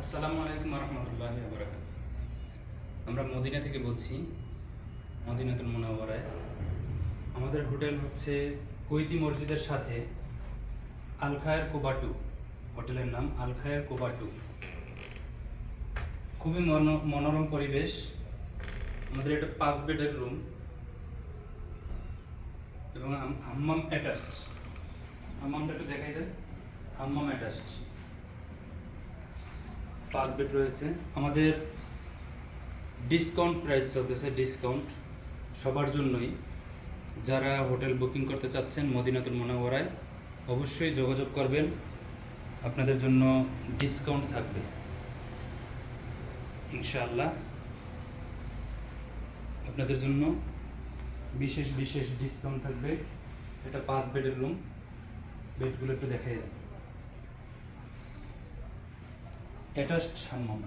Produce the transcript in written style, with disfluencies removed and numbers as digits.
আসসালামু আলাইকুম রহমতুল্লাহি ওয়া বারাকাতুহু। আমরা মদিনা থেকে বলছি, মদিনাতুল মুনাওয়ারায়। আমাদের হোটেল হচ্ছে কৈতি মসজিদের সাথে আল খায়ের কুবা 2। হোটেলের নাম আল খায়ের কুবা 2। খুবই মনোরম পরিবেশ। আমাদের এটা 5 বেডের রুম এবং হাম্মাম অ্যাটাচড। হাম্মামটা একটু দেখাই দেন। হাম্মাম অ্যাটাচড, 5 বেড রয়েছে। আমাদের ডিসকাউন্ট প্রাইস চলতেছে, ডিসকাউন্ট সবার জন্যই। যারা হোটেল বুকিং করতে চাচ্ছেন মদিনাতুল মুনাওয়ারায় অবশ্যই যোগাযোগ করবেন, আপনাদের জন্য ডিসকাউন্ট থাকবে ইনশাআল্লাহ। আপনাদের জন্য বিশেষ বিশেষ ডিসকাউন্ট থাকবে। এটা 5 বেডের রুম। বেডগুলো একটু দেখাই দেন। অ্যাটাচড হাম্মাম।